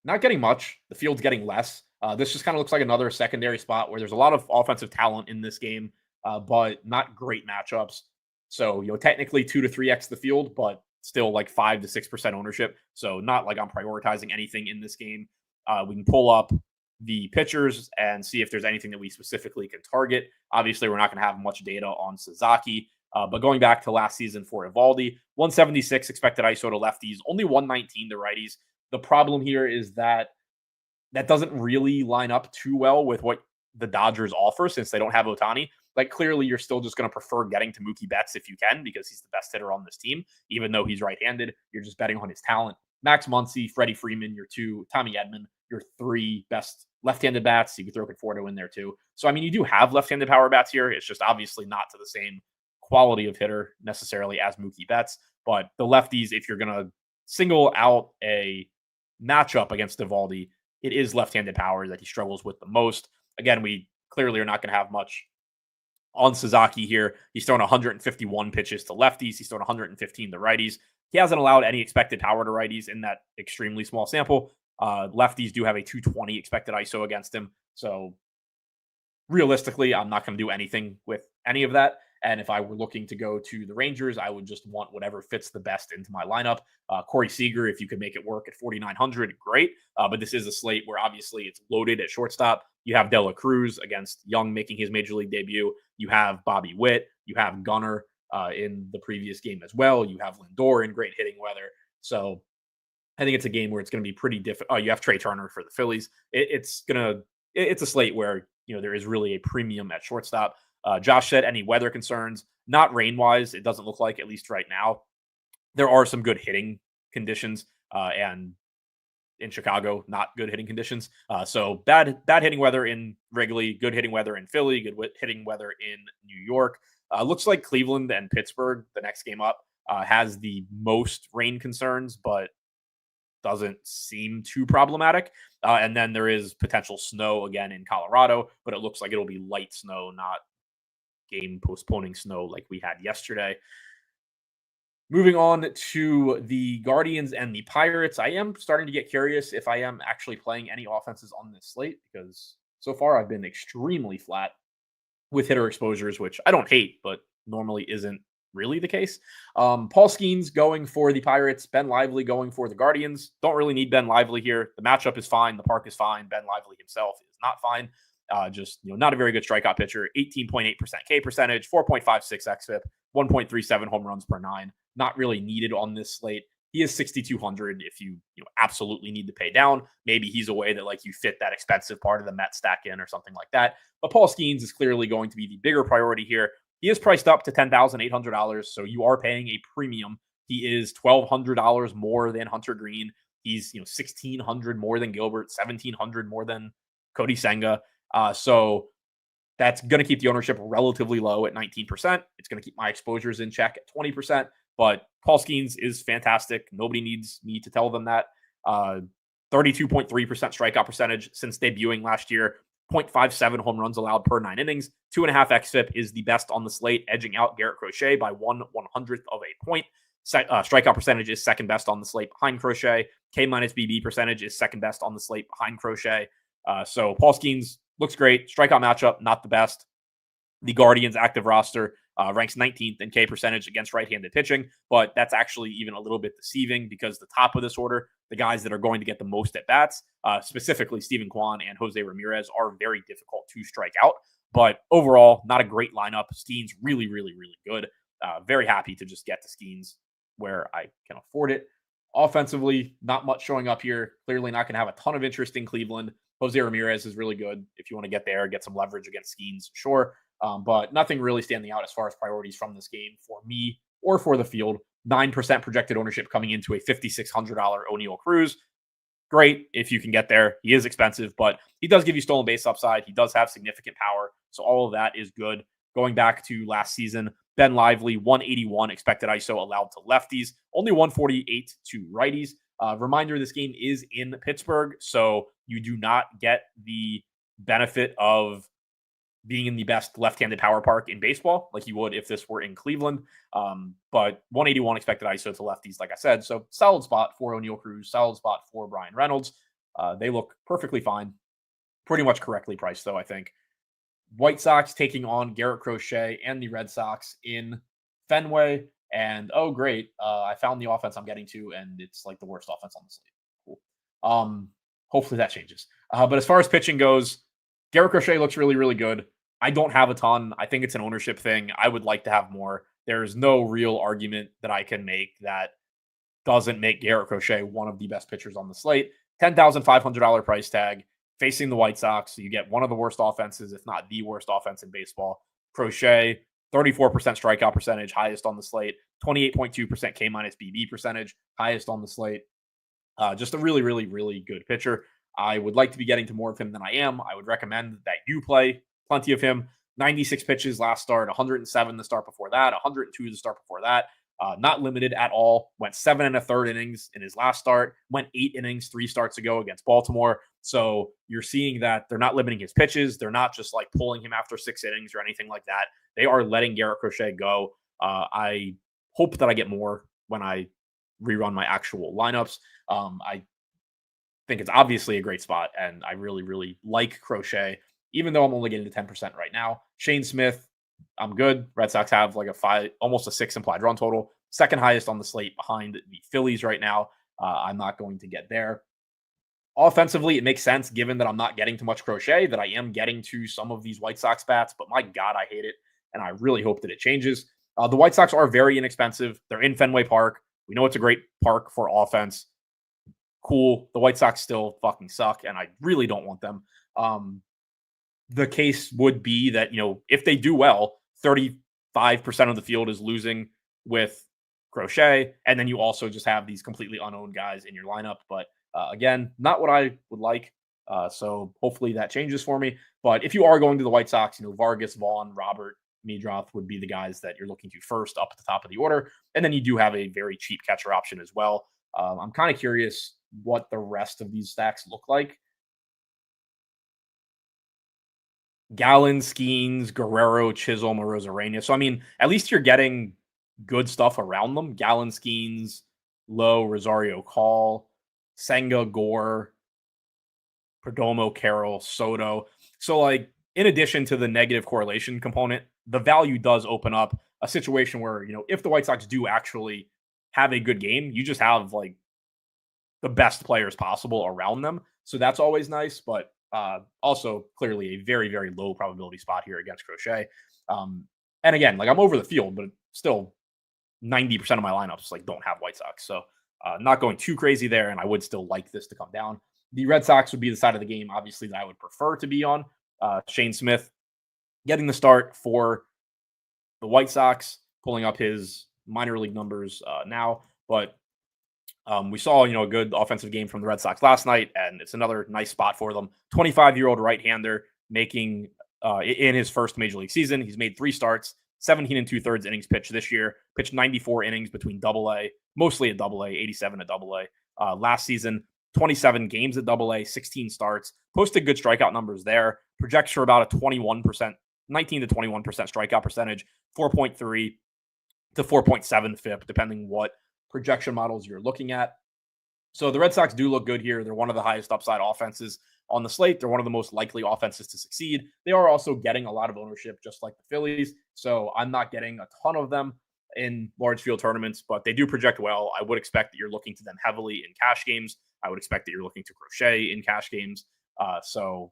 not getting much. The field's getting less. This just kind of looks like another secondary spot where there's a lot of offensive talent in this game, but not great matchups. So, technically 2 to 3x the field, but still like 5 to 6% ownership. So, not like I'm prioritizing anything in this game. We can pull up the pitchers and see if there's anything that we specifically can target. Obviously, we're not going to have much data on Sasaki. But going back to last season for Evaldi, 176 expected ISO to lefties, only 119 to righties. The problem here is that doesn't really line up too well with what the Dodgers offer since they don't have Ohtani. Like, clearly, you're still just going to prefer getting to Mookie Betts if you can because he's the best hitter on this team. Even though he's right-handed, you're just betting on his talent. Max Muncy, Freddie Freeman, your 2, Tommy Edman, your 3 best left-handed bats. You could throw Conforto in there too. So, I mean, you do have left-handed power bats here. It's just obviously not to the same quality of hitter necessarily as Mookie Betts. But the lefties, if you're going to single out a matchup against Evaldi, it is left-handed power that he struggles with the most. Again, we clearly are not going to have much on Sasaki here. He's thrown 151 pitches to lefties. He's thrown 115 to righties. He hasn't allowed any expected power to righties in that extremely small sample. Lefties do have a 220 expected ISO against him. So realistically, I'm not going to do anything with any of that. And if I were looking to go to the Rangers, I would just want whatever fits the best into my lineup. Corey Seager, if you could make it work at 4,900, great. But this is a slate where obviously it's loaded at shortstop. You have Dela Cruz against Young making his major league debut. You have Bobby Witt. You have Gunnar in the previous game as well. You have Lindor in great hitting weather. So I think it's a game where it's going to be pretty difficult. Oh, you have Trey Turner for the Phillies. It's a slate where there is really a premium at shortstop. Josh said any weather concerns, not rain-wise. It doesn't look like, at least right now. There are some good hitting conditions, and in Chicago, not good hitting conditions. So bad hitting weather in Wrigley, good hitting weather in Philly, good hitting weather in New York. Looks like Cleveland and Pittsburgh, the next game up, has the most rain concerns, but doesn't seem too problematic. And then there is potential snow again in Colorado, but it looks like it'll be light snow, not game postponing snow like we had yesterday. Moving on to the Guardians and the Pirates, I am starting to get curious if I am actually playing any offenses on this slate because so far I've been extremely flat with hitter exposures, which I don't hate, but normally isn't really the case. Paul Skeens going for the Pirates, Ben Lively going for the Guardians. Don't really need Ben Lively here. The matchup is fine. The park is fine. Ben Lively himself is not fine. Not a very good strikeout pitcher. 18.8% K percentage, 4.56 xFIP, 1.37 home runs per 9. Not really needed on this slate. He is 6,200 if you absolutely need to pay down. Maybe he's a way that like you fit that expensive part of the Met stack in or something like that. But Paul Skeens is clearly going to be the bigger priority here. He is priced up to $10,800, so you are paying a premium. He is $1,200 more than Hunter Green. He's $1,600 more than Gilbert, $1,700 more than Cody Senga. So that's going to keep the ownership relatively low at 19%. It's going to keep my exposures in check at 20%. But Paul Skeens is fantastic. Nobody needs me to tell them that. 32.3% strikeout percentage since debuting last year. 0.57 home runs allowed per 9 innings. 2.5 xFIP is the best on the slate, edging out Garrett Crochet by 1/100th of a point. Strikeout percentage is second best on the slate behind Crochet. K-BB percentage is second best on the slate behind Crochet. So Paul Skeens looks great. Strikeout matchup, not the best. The Guardians active roster ranks 19th in K percentage against right-handed pitching, but that's actually even a little bit deceiving because the top of this order, the guys that are going to get the most at bats, specifically Steven Kwan and Jose Ramirez, are very difficult to strike out. But overall, not a great lineup. Skeens really, really, really good. Very happy to just get to Skeens where I can afford it. Offensively, not much showing up here. Clearly not going to have a ton of interest in Cleveland. Jose Ramirez is really good if you want to get there, get some leverage against Skeens, sure. But nothing really standing out as far as priorities from this game for me or for the field. 9% projected ownership coming into a $5,600 O'Neal Cruz. Great if you can get there. He is expensive, but he does give you stolen base upside. He does have significant power. So all of that is good. Going back to last season, Ben Lively, 181 expected ISO allowed to lefties, only 148 to righties. Reminder, this game is in Pittsburgh, so you do not get the benefit of being in the best left-handed power park in baseball, like you would if this were in Cleveland. But 181 expected ISO to lefties, like I said. So solid spot for O'Neal Cruz, solid spot for Brian Reynolds. They look perfectly fine. Pretty much correctly priced, though, I think. White Sox taking on Garrett Crochet and the Red Sox in Fenway, and oh great, I found the offense I'm getting to, and it's like the worst offense on the slate. Cool. Hopefully that changes. But as far as pitching goes, Garrett Crochet looks really, really good. I don't have a ton. I think it's an ownership thing. I would like to have more. There's no real argument that I can make that doesn't make Garrett Crochet one of the best pitchers on the slate. $10,500 price tag, facing the White Sox. So you get one of the worst offenses, if not the worst offense in baseball. Crochet, 34% strikeout percentage, highest on the slate. 28.2% K minus BB percentage, highest on the slate. Just a really, really, really good pitcher. I would like to be getting to more of him than I am. I would recommend that you play plenty of him. 96 pitches last start, 107 the start before that, 102 the start before that. Not limited at all. Went 7 1/3 innings in his last start. Went 8 innings 3 starts ago against Baltimore. So you're seeing that they're not limiting his pitches. They're not just like pulling him after 6 innings or anything like that. They are letting Garrett Crochet go. I hope that I get more when I rerun my actual lineups. I think it's obviously a great spot, and I really, really like Crochet, even though I'm only getting to 10% right now. Shane Smith, I'm good. Red Sox have like a 5, almost a 6 implied run total. Second highest on the slate behind the Phillies right now. I'm not going to get there. Offensively, it makes sense given that I'm not getting to much Crochet, that I am getting to some of these White Sox bats, but my God, I hate it. And I really hope that it changes. The White Sox are very inexpensive. They're in Fenway Park. We know it's a great park for offense. Cool. The White Sox still fucking suck, and I really don't want them. The case would be that, if they do well, 35% of the field is losing with Crochet, and then you also just have these completely unowned guys in your lineup. But again, not what I would like. So hopefully that changes for me. But if you are going to the White Sox, Vargas, Vaughn, Robert, Meadroth would be the guys that you're looking to first up at the top of the order. And then you do have a very cheap catcher option as well. I'm kind of curious what the rest of these stacks look like. Gallen, Skeens, Guerrero, Chisholm, Arozarena. So, at least you're getting good stuff around them. Gallen, Skeens, Lowe, Rosario, Call, Senga, Gore, Perdomo, Carroll, Soto. So, in addition to the negative correlation component, the value does open up a situation where, if the White Sox do actually have a good game, you just have the best players possible around them. So that's always nice, but also clearly a very, very low probability spot here against Crochet. And again, I'm over the field, but still 90% of my lineups don't have White Sox. So not going too crazy there, and I would still like this to come down. The Red Sox would be the side of the game, obviously, that I would prefer to be on. Shane Smith getting the start for the White Sox, pulling up his minor league numbers now. But we saw, a good offensive game from the Red Sox last night, and it's another nice spot for them. 25-year-old right-hander making in his first major league season. He's made 3 starts, 17 2/3 innings pitched this year, pitched 94 innings between AA, mostly at AA, 87 at AA. Last season, 27 games at AA, 16 starts, posted good strikeout numbers there, projects for about a 19 to 21% strikeout percentage, 4.3 to 4.7 FIP, depending what projection models you're looking at. So the Red Sox do look good here. They're one of the highest upside offenses on the slate. They're one of the most likely offenses to succeed. They are also getting a lot of ownership, just like the Phillies. So I'm not getting a ton of them in large field tournaments, but they do project well. I would expect that you're looking to them heavily in cash games. I would expect that you're looking to Crochet in cash games. So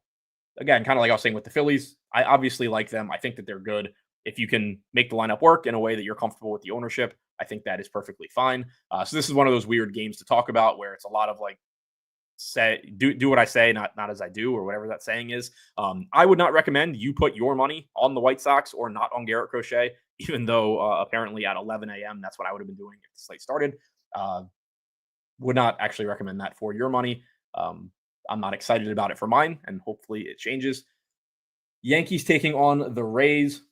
again, kind of like I was saying with the Phillies, I obviously like them. I think that they're good. If you can make the lineup work in a way that you're comfortable with the ownership, I think that is perfectly fine. So this is one of those weird games to talk about where it's a lot of do what I say, not as I do, or whatever that saying is. I would not recommend you put your money on the White Sox or not on Garrett Crochet, even though apparently at 11 a.m. that's what I would have been doing if the slate started. Would not actually recommend that for your money. I'm not excited about it for mine, and hopefully it changes. Yankees taking on the Rays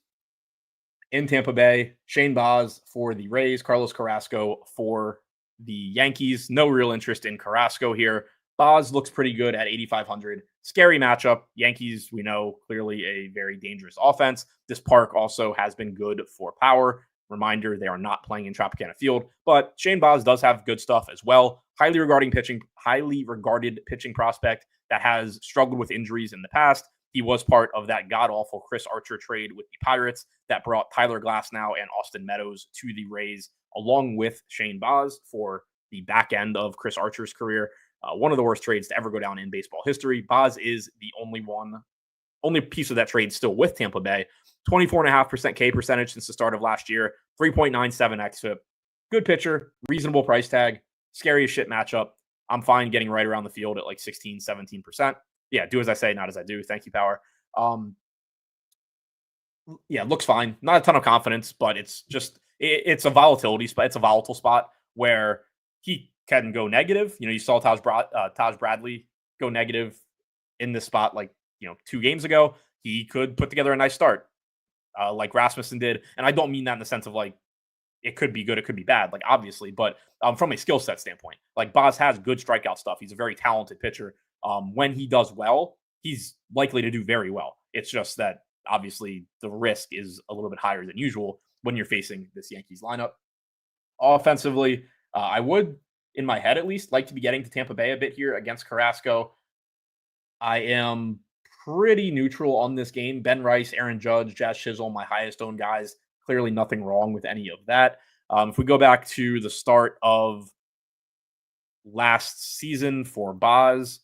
in Tampa Bay. Shane Baz for the Rays, Carlos Carrasco for the Yankees. No real interest in Carrasco here. Baz looks pretty good at 8,500. Scary matchup. Yankees, we know, clearly a very dangerous offense. This park also has been good for power. Reminder, they are not playing in Tropicana Field, but Shane Baz does have good stuff as well. Highly regarded pitching prospect that has struggled with injuries in the past. He was part of that god-awful Chris Archer trade with the Pirates that brought Tyler Glasnow and Austin Meadows to the Rays, along with Shane Baz for the back end of Chris Archer's career. One of the worst trades to ever go down in baseball history. Baz is the only piece of that trade still with Tampa Bay. 24.5% K percentage since the start of last year, 3.97 xFIP. Good pitcher, reasonable price tag, scary as shit matchup. I'm fine getting right around the field at like 16, 17%. Yeah, do as I say, not as I do. Thank you, Power. Yeah, looks fine. Not a ton of confidence, but it's just it's a volatility spot. It's a volatile spot where he can go negative. You saw Taj Bradley go negative in this spot like 2 games ago. He could put together a nice start, like Rasmussen did. And I don't mean that in the sense of like it could be good, it could be bad, like obviously, but from a skill set standpoint, like Baz has good strikeout stuff. He's a very talented pitcher. When he does well, he's likely to do very well. It's just that obviously the risk is a little bit higher than usual when you're facing this Yankees lineup. Offensively, I would, in my head at least, like to be getting to Tampa Bay a bit here against Carrasco. I am pretty neutral on this game. Ben Rice, Aaron Judge, Jazz Chisholm, my highest owned guys. Clearly nothing wrong with any of that. If we go back to the start of last season for Baz,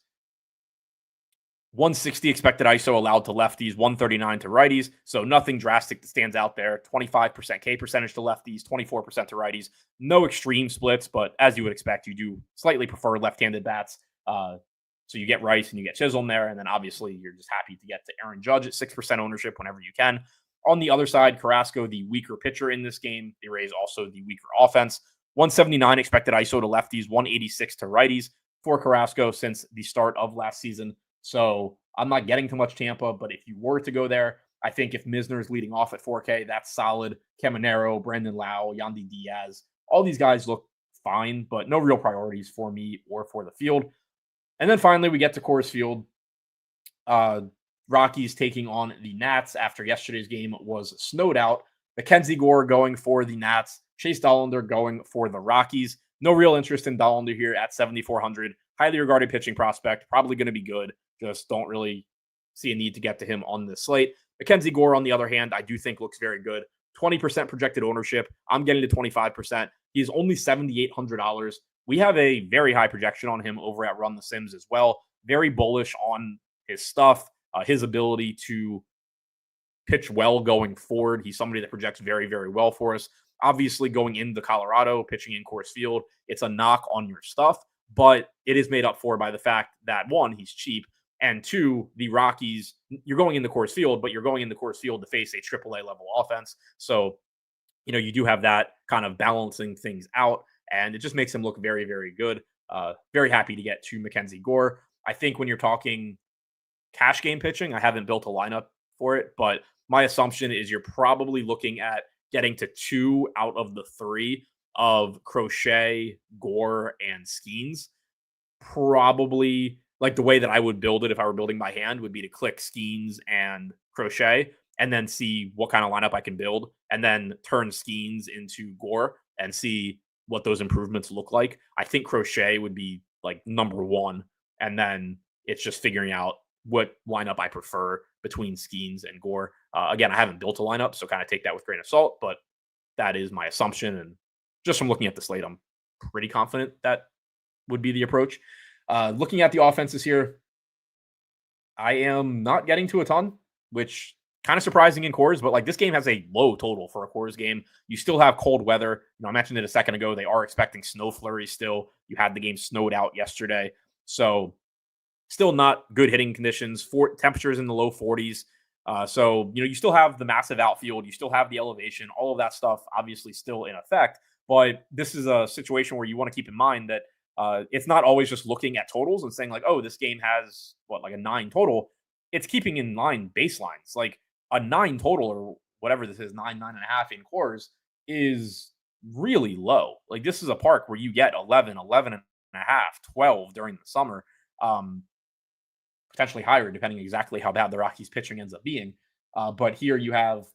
160 expected ISO allowed to lefties, 139 to righties. So nothing drastic that stands out there. 25% K percentage to lefties, 24% to righties. No extreme splits, but as you would expect, you do slightly prefer left-handed bats. So you get Rice and you get Chisholm there. And then obviously you're just happy to get to Aaron Judge at 6% ownership whenever you can. On the other side, Carrasco, the weaker pitcher in this game. The Rays also the weaker offense. 179 expected ISO to lefties, 186 to righties for Carrasco since the start of last season. So I'm not getting too much Tampa, but if you were to go there, I think if Misner's leading off at 4K, that's solid. Caminero, Brandon Lau, Yandy Diaz, all these guys look fine, but no real priorities for me or for the field. And then finally, we get to Coors Field. Rockies taking on the Nats after yesterday's game was snowed out. Mackenzie Gore going for the Nats. Chase Dollander going for the Rockies. No real interest in Dollander here at 7,400. Highly regarded pitching prospect. Probably going to be good. Just don't really see a need to get to him on this slate. Mackenzie Gore, on the other hand, I do think looks very good. 20% projected ownership. I'm getting to 25%. He's only $7,800. We have a very high projection on him over at Run the Sims as well. Very bullish on his stuff. His ability to pitch well going forward. He's somebody that projects very, very well for us. Obviously, going into Colorado, pitching in Coors Field, it's a knock on your stuff, but it is made up for by the fact that, one, he's cheap, and two, the Rockies, you're going into Coors Field, but you're going into Coors Field to face a AAA level offense. So, you do have that kind of balancing things out, and it just makes him look very, very good. Very happy to get to Mackenzie Gore. I think when you're talking cash game pitching, I haven't built a lineup for it, but my assumption is you're probably looking at getting to 2 out of the 3 of Crochet, Gore, and Skeens. Probably like the way that I would build it if I were building by hand would be to click Skeens and Crochet and then see what kind of lineup I can build and then turn Skeens into Gore and see what those improvements look like. I think Crochet would be like number 1, and then it's just figuring out what lineup I prefer between Skeens and Gore. Again, I haven't built a lineup, so kind of take that with a grain of salt, but that is my assumption. And just from looking at the slate, I'm pretty confident that would be the approach. Looking at the offenses here, I am not getting to a ton, which kind of surprising in Coors, but like this game has a low total for a Coors game. You still have cold weather. I mentioned it a second ago. They are expecting snow flurries still. You had the game snowed out yesterday. So still not good hitting conditions. For temperatures in the low 40s. So, you still have the massive outfield. You still have the elevation. All of that stuff obviously still in effect. But this is a situation where you want to keep in mind that it's not always just looking at totals and saying like, oh, this game has like a 9 total. It's keeping in line baselines. Like a 9 total or whatever this is, 9.5 in Coors is really low. Like this is a park where you get 11 and a half, 12 during the summer. Potentially higher, depending exactly how bad the Rockies pitching ends up being. But here you have,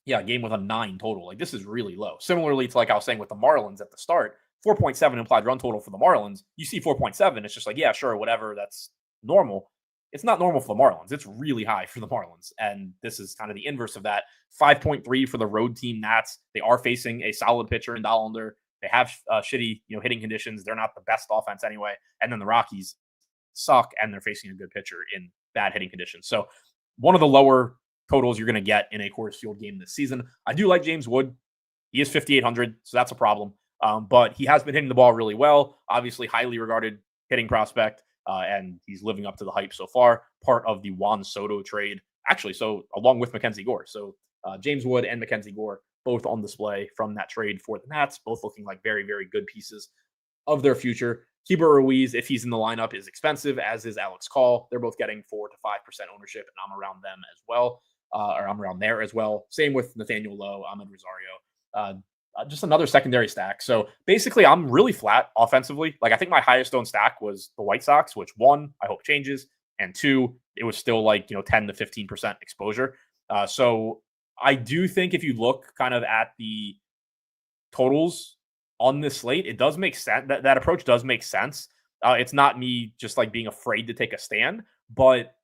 a game with a 9 total. Like this is really low. Similarly to like I was saying with the Marlins at the start, 4.7 implied run total for the Marlins. You see 4.7, it's just like, yeah, sure, whatever, that's normal. It's not normal for the Marlins. It's really high for the Marlins. And this is kind of the inverse of that. 5.3 for the road team Nats. They are facing a solid pitcher in Dollander. They have shitty, hitting conditions. They're not the best offense anyway. And then the Rockies suck, and they're facing a good pitcher in bad hitting conditions. So one of the lower totals you're going to get in a Coors Field game this season. I do like James Wood. He is 5,800, so that's a problem. But he has been hitting the ball really well. Obviously, highly regarded hitting prospect, and he's living up to the hype so far. Part of the Juan Soto trade, actually, so along with Mackenzie Gore. So James Wood and Mackenzie Gore both on display from that trade for the Nats, both looking like very, very good pieces of their future. Keibert Ruiz, if he's in the lineup, is expensive, as is Alex Call. They're both getting 4 to 5% ownership, and I'm around them as well, or I'm around there as well. Same with Nathaniel Lowe, Ahmed Rosario. Just another secondary stack. So basically, I'm really flat offensively. Like, I think my highest owned stack was the White Sox, which, one, I hope changes, and two, it was still like 10 to 15% exposure. So I do think if you look kind of at the totals on this slate, it does make sense. That approach does make sense. It's not me just like being afraid to take a stand, but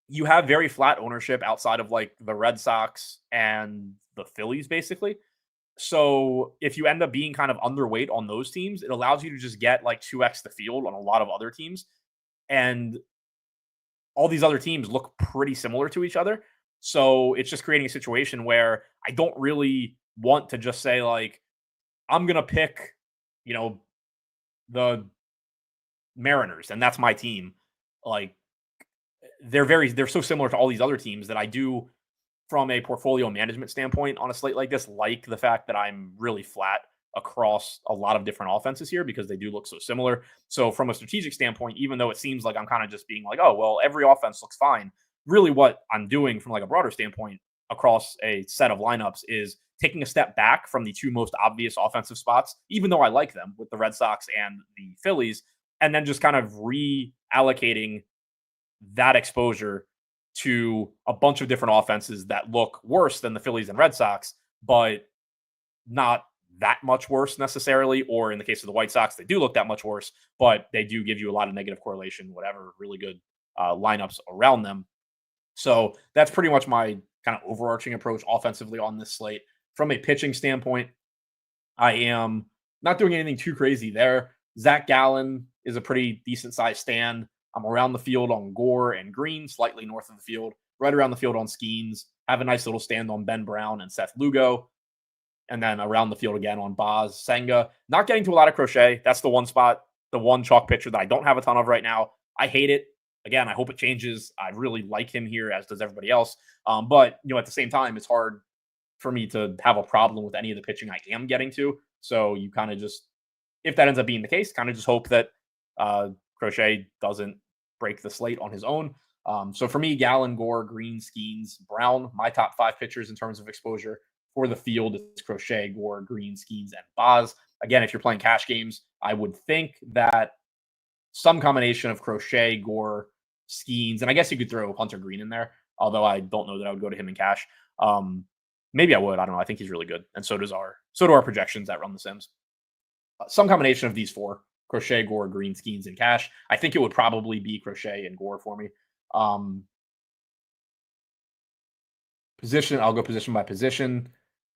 you have very flat ownership outside of like the Red Sox and the Phillies, basically. So if you end up being kind of underweight on those teams, it allows you to just get like 2x the field on a lot of other teams. And all these other teams look pretty similar to each other. So it's just creating a situation where I don't really want to just say like, I'm going to pick, the Mariners, and that's my team. Like, they're so similar to all these other teams that I do, from a portfolio management standpoint on a slate like this, like the fact that I'm really flat across a lot of different offenses here because they do look so similar. So from a strategic standpoint, even though it seems like I'm kind of just being like, oh, well, every offense looks fine, really what I'm doing from like a broader standpoint across a set of lineups is taking a step back from the two most obvious offensive spots, even though I like them with the Red Sox and the Phillies, and then just kind of reallocating that exposure to a bunch of different offenses that look worse than the Phillies and Red Sox, but not that much worse necessarily. Or in the case of the White Sox, they do look that much worse, but they do give you a lot of negative correlation, whatever, really good lineups around them. So that's pretty much my kind of overarching approach offensively on this slate. From a pitching standpoint, I am not doing anything too crazy there. Zach Gallen is a pretty decent sized stand. I'm around the field on Gore and Green, slightly north of the field, right around the field on Skeens. Have a nice little stand on Ben Brown and Seth Lugo. And then around the field again on Boz, Senga. Not getting to a lot of Crochet. That's the one spot, the one chalk pitcher that I don't have a ton of right now. I hate it. Again, I hope it changes. I really like him here, as does everybody else. But, at the same time, it's hard for me to have a problem with any of the pitching I am getting to. So you kind of just, if that ends up being the case, kind of just hope that Crochet doesn't break the slate on his own. So for me, Gallen, Gore, Green, Skeens, Brown, my top 5 pitchers in terms of exposure for the field, it's Crochet, Gore, Green, Skeens, and Boz. Again, if you're playing cash games, I would think that some combination of Crochet, Gore, Skeens, and I guess you could throw Hunter Green in there, although I don't know that I would go to him in cash. Maybe I would. I don't know. I think he's really good, and so do our projections that run the Sims. Some combination of these 4: Crochet, Gore, Green, Skeens, and cash. I think it would probably be Crochet and Gore for me. Position, I'll go position by position.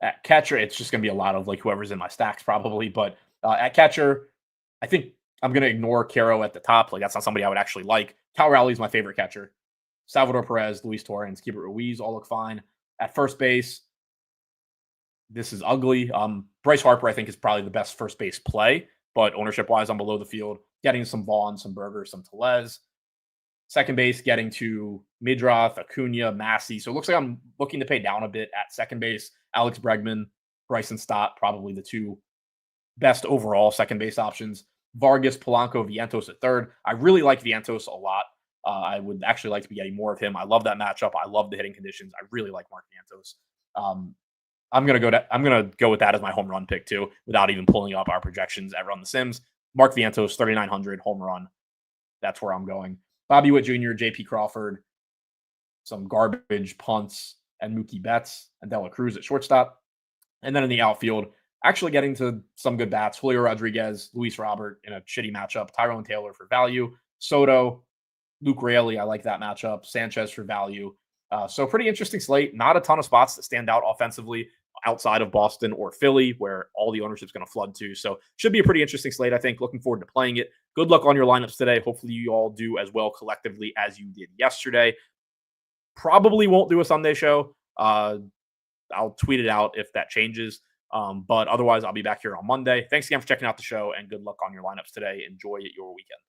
At catcher, it's just going to be a lot of like whoever's in my stacks probably. But at catcher, I think I'm going to ignore Caro at the top. Like, that's not somebody I would actually like. Cal Rowley's my favorite catcher. Salvador Perez, Luis Torrens, Keibert Ruiz all look fine. At first base, this is ugly. Bryce Harper, I think, is probably the best first base play, but ownership-wise, I'm below the field. Getting some Vaughn, some Berger, some Tellez. Second base, getting to Midroth, Acuna, Massey. So it looks like I'm looking to pay down a bit at second base. Alex Bregman, Bryson Stott, probably the 2 best overall second base options. Vargas, Polanco, Vientos at third. I really like Vientos a lot. I would actually like to be getting more of him. I love that matchup. I love the hitting conditions. I really like Mark Vientos. I'm gonna go with that as my home run pick too, without even pulling up our projections at Run the Sims. Mark Vientos, 3,900 home run. That's where I'm going. Bobby Witt Jr., J.P. Crawford, some garbage punts, and Mookie Betts and Dela Cruz at shortstop. And then in the outfield, actually getting to some good bats: Julio Rodriguez, Luis Robert in a shitty matchup, Tyrone Taylor for value, Soto, Luke Raley, I like that matchup. Sanchez for value. So pretty interesting slate. Not a ton of spots that stand out offensively outside of Boston or Philly, where all the ownership's going to flood to. So should be a pretty interesting slate, I think. Looking forward to playing it. Good luck on your lineups today. Hopefully you all do as well collectively as you did yesterday. Probably won't do a Sunday show. I'll tweet it out if that changes. But otherwise, I'll be back here on Monday. Thanks again for checking out the show, and good luck on your lineups today. Enjoy your weekend.